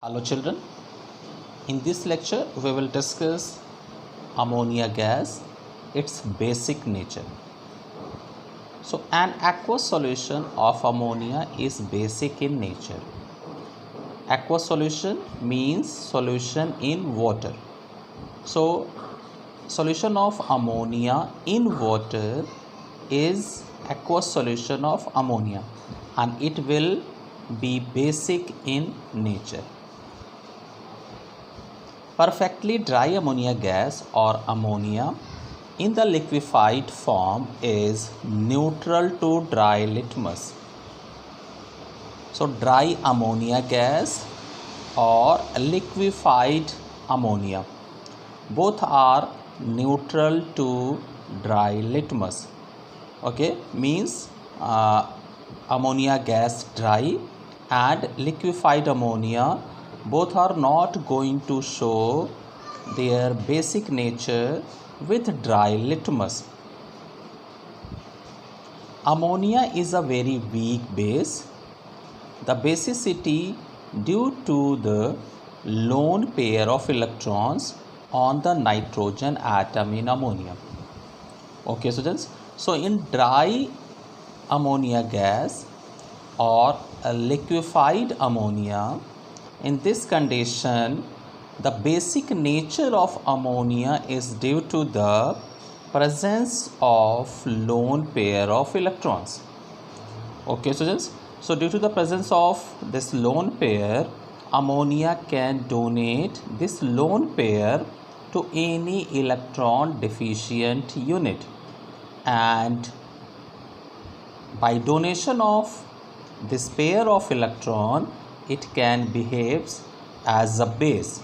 Hello children, in this lecture we will discuss ammonia gas, its basic nature. So an aqueous solution of ammonia is basic in nature. Aqueous solution means solution in water. So solution of ammonia in water is aqueous solution of ammonia and it will be basic in nature. Perfectly dry ammonia gas or ammonia in the liquefied form is neutral to dry litmus. So dry ammonia gas or liquefied ammonia, both are neutral to dry litmus. Okay, means ammonia gas dry and liquefied ammonia both are not going to show their basic nature with dry litmus. Ammonia is a very weak base. The basicity due to the lone pair of electrons on the nitrogen atom in ammonia. Okay students, so in dry ammonia gas or a liquefied ammonia, in this condition the basic nature of ammonia is due to the presence of lone pair of electrons. Okay students, so due to the presence of this lone pair, ammonia can donate this lone pair to any electron deficient unit, and by donation of this pair of electron it can behave as a base.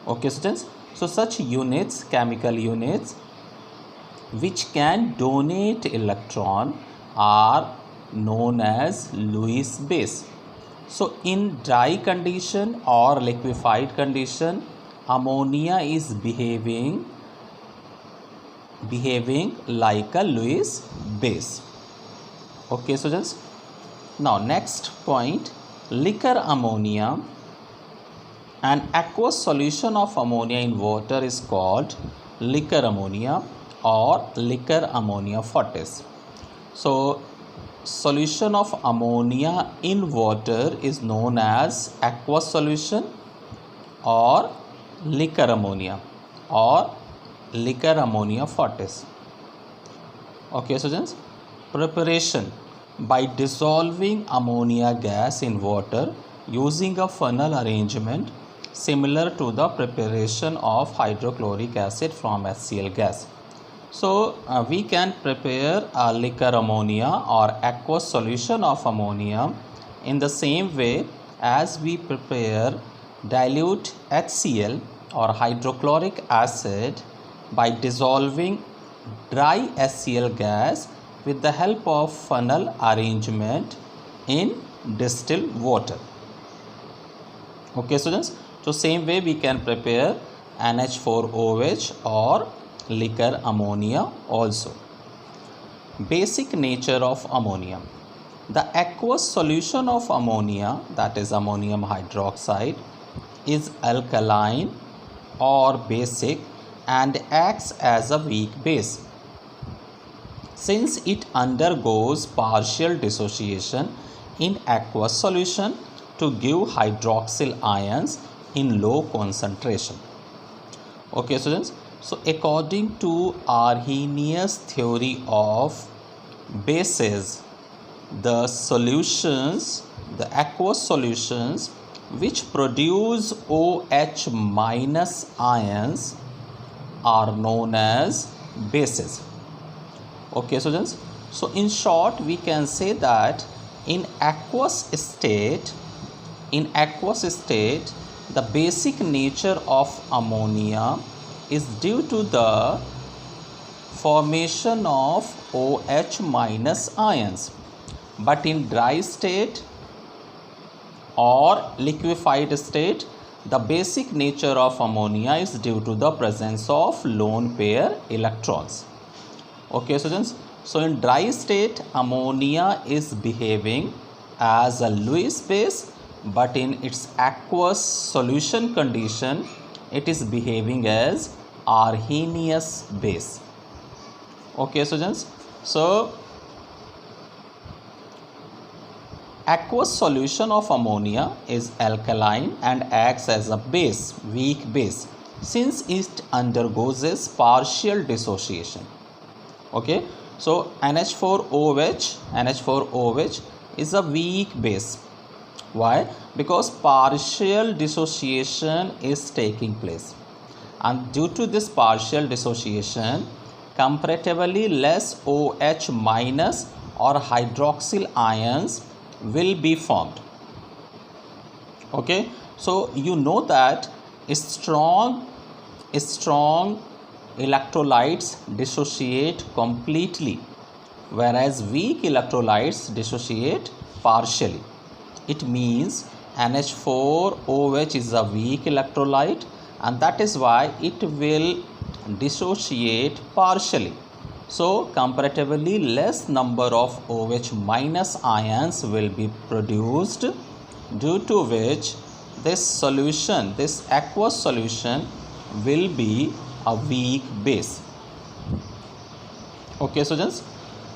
Okay students, so such units, chemical units which can donate electron are known as Lewis base. So in dry condition or liquefied condition, ammonia is behaving like a Lewis base. Okay students, now next point, liquor ammonia. An aqueous solution of ammonia in water is called liquor ammonia or liquor ammonia fortis. So solution of ammonia in water is known as aqueous solution or liquor ammonia fortis. Okay students, preparation. By dissolving ammonia gas in water using a funnel arrangement similar to the preparation of hydrochloric acid from HCl gas. So we can prepare a liquor ammonia or aqueous solution of ammonia in the same way as we prepare dilute HCl or hydrochloric acid by dissolving dry HCl gas with the help of funnel arrangement in distilled water. Okay students, so same way we can prepare NH4OH or liquor ammonia also. Basic nature of ammonia. The aqueous solution of ammonia, that is ammonium hydroxide, is alkaline or basic and acts as a weak base. Since it undergoes partial dissociation in aqueous solution to give hydroxyl ions in low concentration. Okay students, so according to Arrhenius theory of bases, the aqueous solutions which produce OH minus ions are known as bases. Okay students, so in short we can say that in aqueous state the basic nature of ammonia is due to the formation of OH minus ions, but in dry state or liquefied state the basic nature of ammonia is due to the presence of lone pair electrons. Okay students, so in dry state ammonia is behaving as a Lewis base but in its aqueous solution condition it is behaving as Arrhenius base. Okay students, so aqueous solution of ammonia is alkaline and acts as a base, weak base, since it undergoes this partial dissociation. Okay, so NH4OH is a weak base. Why? Because partial dissociation is taking place, and due to this partial dissociation, comparatively less OH minus or hydroxyl ions will be formed. Okay, so you know that strong electrolytes dissociate completely, whereas weak electrolytes dissociate partially. It means NH4OH is a weak electrolyte, and that is why it will dissociate partially. So comparatively less number of OH minus ions will be produced, due to which this solution, this aqueous solution, will be a weak base. Okay students,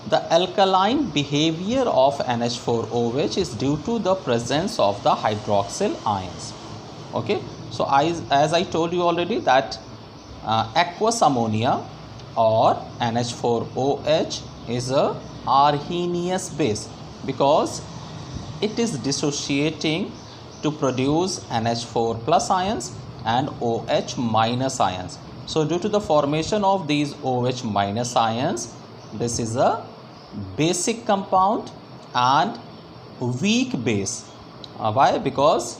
the alkaline behavior of NH4OH is due to the presence of the hydroxyl ions. Okay, so as I told you already that aqueous ammonia or NH4OH is a Arrhenius base, because it is dissociating to produce NH4 plus ions and OH minus ions. So due to the formation of these OH minus ions, this is a basic compound and weak base. Why? Because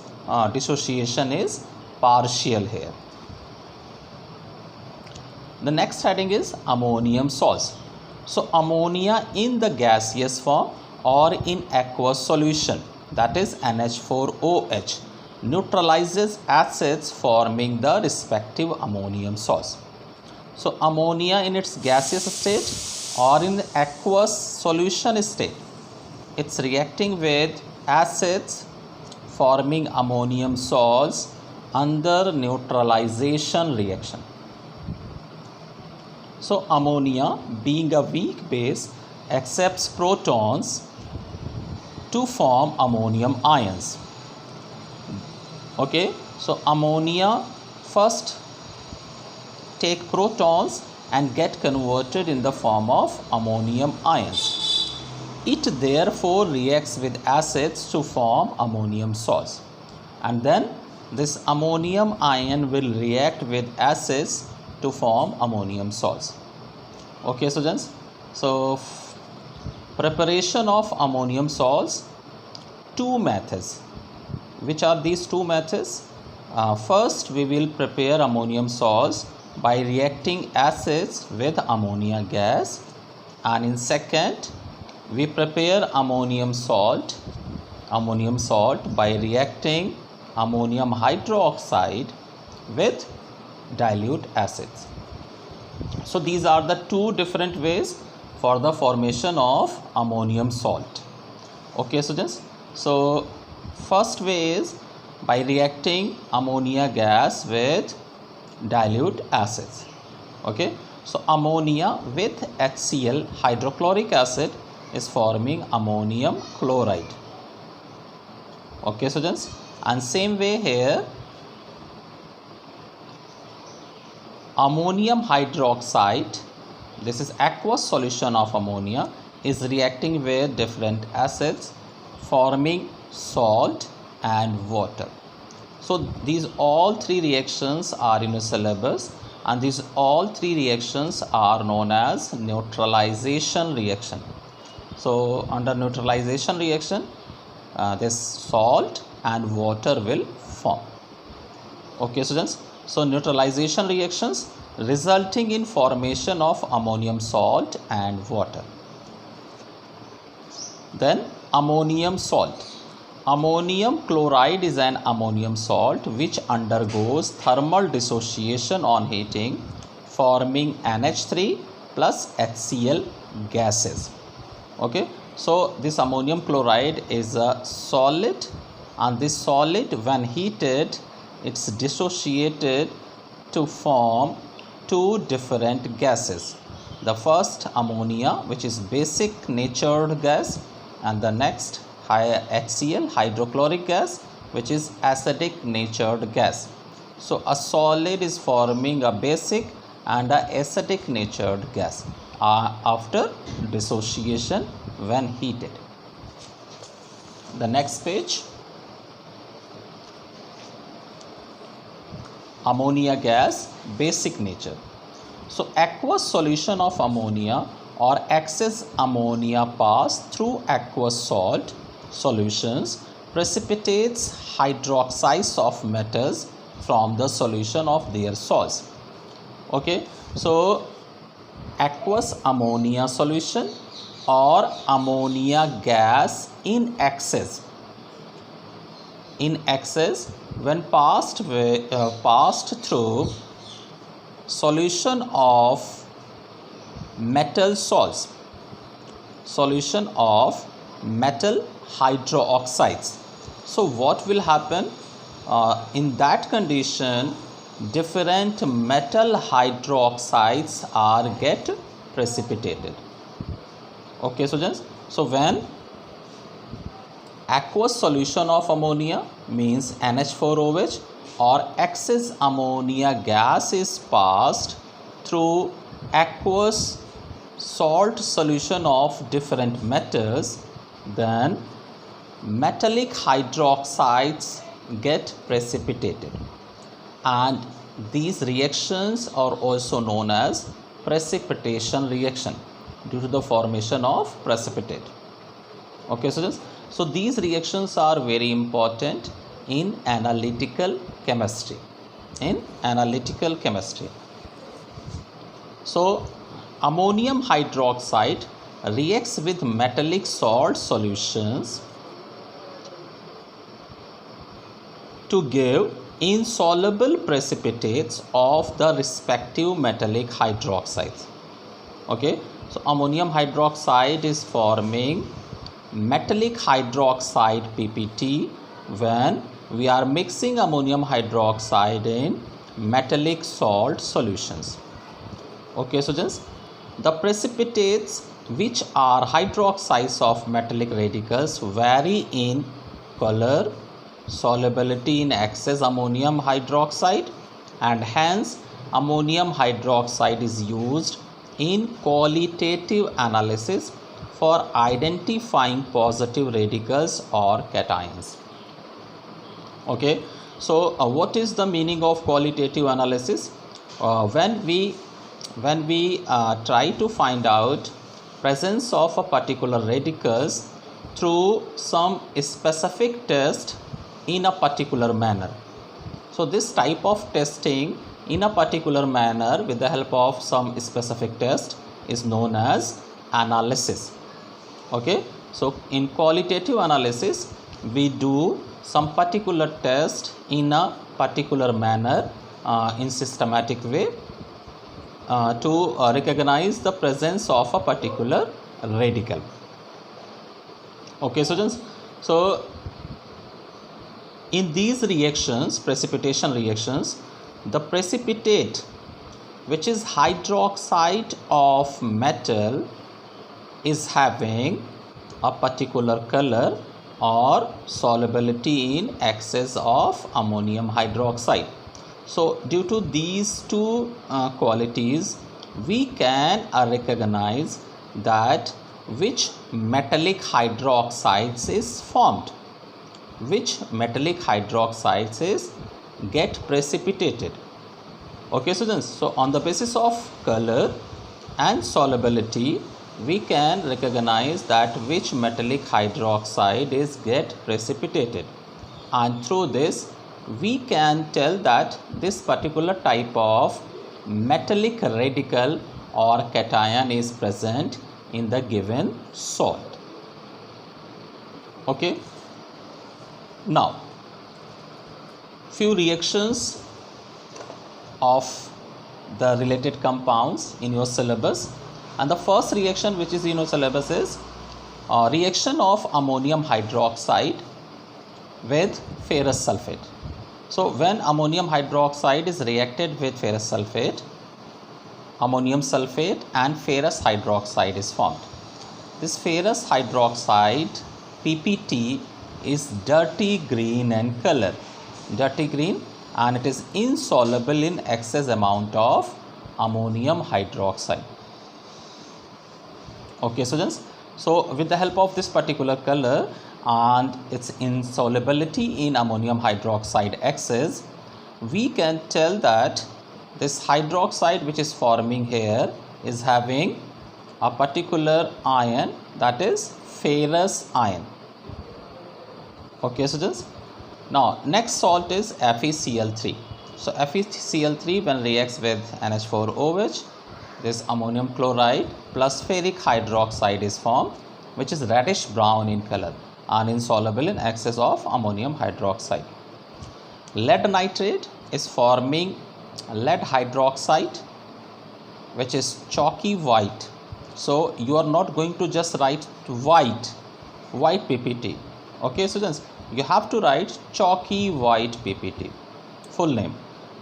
dissociation is partial here. The next heading is ammonium salts. So ammonia in the gaseous form or in aqueous solution, that is NH4OH, neutralizes acids forming the respective ammonium salts. So ammonia in its gaseous state or in aqueous solution state, it's reacting with acids forming ammonium salts under neutralization reaction. So ammonia, being a weak base, accepts protons to form ammonium ions. Okay, so ammonia first take protons and get converted in the form of ammonium ions. It therefore reacts with acids to form ammonium salts, and then this ammonium ion will react with acids to form ammonium salts. Okay students, so preparation of ammonium salts, two methods. Which are these two methods? First, we will prepare ammonium salts by reacting acids with ammonia gas, and in second, we prepare ammonium salt by reacting ammonium hydroxide with dilute acids. So these are the two different ways for the formation of ammonium salt. Okay students, so first way is by reacting ammonia gas with dilute acids. Okay, so ammonia with HCl, hydrochloric acid, is forming ammonium chloride. Okay students, and same way here, ammonium hydroxide, this is aqueous solution of ammonia, is reacting with different acids forming salt and water. So these all three reactions are in a syllabus, and these all three reactions are known as neutralization reaction. So under neutralization reaction, this salt and water will form. Okay students, so neutralization reactions resulting in formation of ammonium salt and water. Then ammonium salt. Ammonium chloride is an ammonium salt which undergoes thermal dissociation on heating, forming NH3 plus HCl gases. Okay, so this ammonium chloride is a solid and this solid, when heated, it's dissociated to form two different gases. The first, ammonia, which is basic natured gas, and the next, HCl, hydrochloric gas, which is acidic natured gas. So a solid is forming a basic and a acidic natured gas after dissociation when heated. The next page. Ammonia gas, basic nature. So aqueous solution of ammonia or excess ammonia pass through aqueous salt solutions precipitates hydroxides of metals from the solution of their salts. Okay, so aqueous ammonia solution or ammonia gas in excess when passed through solution of metal salts, solution of metal hydroxides. So what will happen in that condition? Different metal hydroxides are get precipitated. Okay, students. So when aqueous solution of ammonia means NH4OH or excess ammonia gas is passed through aqueous salt solution of different metals, then metallic hydroxides get precipitated, and these reactions are also known as precipitation reaction due to the formation of precipitate. Okay, so these reactions are very important in analytical chemistry. So ammonium hydroxide reacts with metallic salt solutions to give insoluble precipitates of the respective metallic hydroxides. Okay, so ammonium hydroxide is forming metallic hydroxide PPT when we are mixing ammonium hydroxide in metallic salt solutions. Okay, so just the precipitates which are hydroxides of metallic radicals vary in color, solubility in excess ammonium hydroxide, and hence ammonium hydroxide is used in qualitative analysis for identifying positive radicals or cations. Okay, so what is the meaning of qualitative analysis? When we try to find out presence of a particular radicals through some specific test in a particular manner. So this type of testing in a particular manner with the help of some specific test is known as analysis. Okay, so in qualitative analysis we do some particular test in a particular manner in systematic way to recognize the presence of a particular radical. Okay, so in these reactions, precipitation reactions, the precipitate which is hydroxide of metal is having a particular color or solubility in excess of ammonium hydroxide. So due to these two qualities, we can recognize that which metallic hydroxides is formed, which metallic hydroxides is get precipitated. Okay, students, so on the basis of color and solubility, we can recognize that which metallic hydroxide is get precipitated, and through this we can tell that this particular type of metallic radical or cation is present in the given salt. Okay, now few reactions of the related compounds in your syllabus, and the first reaction which is in your syllabus is reaction of ammonium hydroxide with ferrous sulfate. So when ammonium hydroxide is reacted with ferrous sulfate, ammonium sulfate and ferrous hydroxide is formed. This ferrous hydroxide PPT is dirty green in color, dirty green, and it is insoluble in excess amount of ammonium hydroxide. Okay students, so with the help of this particular color and its insolubility in ammonium hydroxide excess, we can tell that this hydroxide which is forming here is having a particular ion, that is ferrous ion. Okay students, now next salt is FeCl3. So FeCl3 when reacts with NH4OH, this ammonium chloride plus ferric hydroxide is formed, which is reddish brown in color and insoluble in excess of ammonium hydroxide. Lead nitrate is forming lead hydroxide, which is chalky white. So you are not going to just write white PPT. Okay students, you have to write chalky white PPT, full name,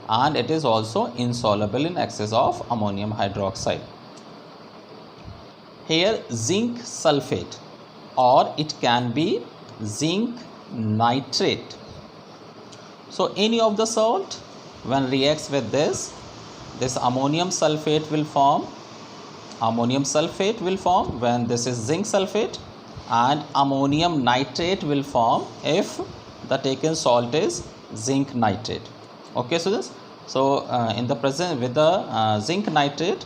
and it is also insoluble in excess of ammonium hydroxide. Here zinc sulfate, or it can be zinc nitrate. So any of the salt when reacts with this ammonium sulfate will form. Ammonium sulfate will form when this is zinc sulfate, and ammonium nitrate will form if the taken salt is zinc nitrate. Okay students, so in the present with the zinc nitrate,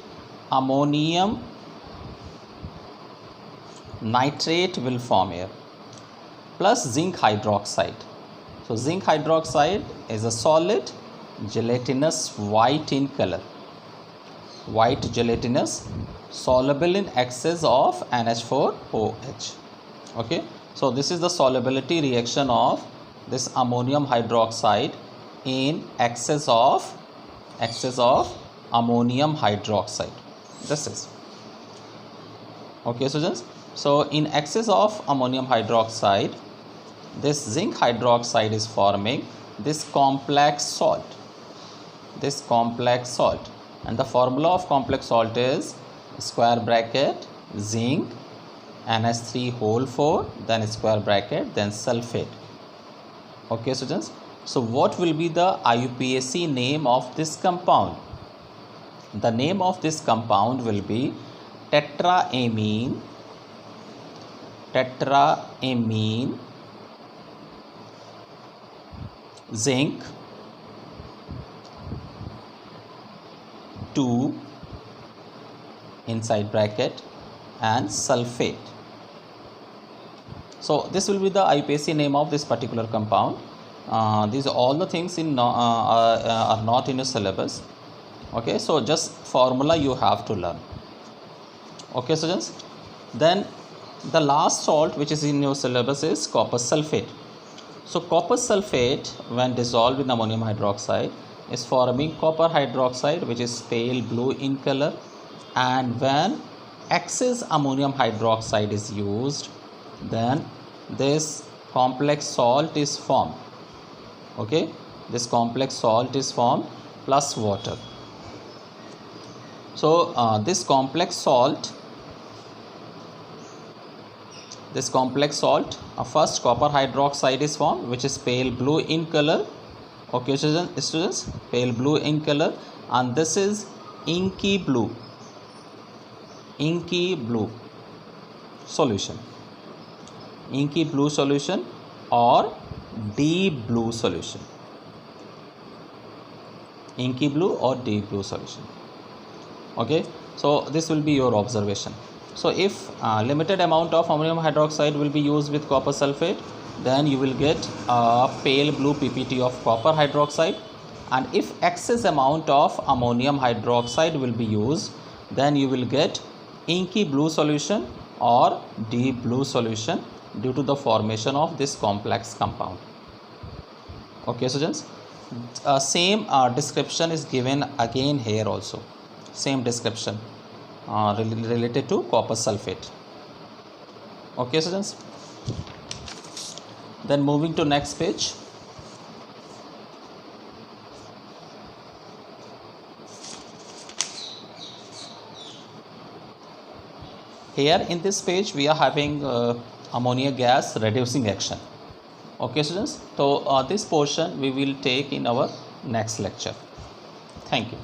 ammonium nitrate will form here plus zinc hydroxide. So zinc hydroxide is a solid gelatinous white in color, white gelatinous, soluble in excess of NH4OH. Okay, so this is the solubility reaction of this ammonium hydroxide in excess of ammonium hydroxide. This is okay students. So in excess of ammonium hydroxide, this zinc hydroxide is forming this complex salt, and the formula of complex salt is square bracket zinc NH3 whole 4, then square bracket, then sulfate. Okay students, so what will be the IUPAC name of this compound? The name of this compound will be tetraamine zinc 2 inside bracket and sulfate. So this will be the IUPAC name of this particular compound. These are all the things in are not in your syllabus. Okay, so just formula you have to learn. Okay students, then the last salt which is in your syllabus is copper sulfate. So copper sulfate when dissolved in ammonium hydroxide is forming copper hydroxide, which is pale blue in color, and when excess ammonium hydroxide is used, then this complex salt is formed. Okay, this complex salt is formed plus water. So this complex salt, first copper hydroxide is formed, which is pale blue in color. Okay students, pale blue in color, and this is inky blue solution, inky blue solution or deep blue solution, inky blue or deep blue solution. Okay, so this will be your observation. So if limited amount of ammonium hydroxide will be used with copper sulfate, then you will get a pale blue PPT of copper hydroxide, and if excess amount of ammonium hydroxide will be used, then you will get inky blue solution or deep blue solution due to the formation of this complex compound. Okay students, same description is given again here also, same description related to copper sulfate. Okay students, Then moving to next page. Here in this page we are having ammonia gas reducing action. Okay students, so this portion we will take in our next lecture. Thank you.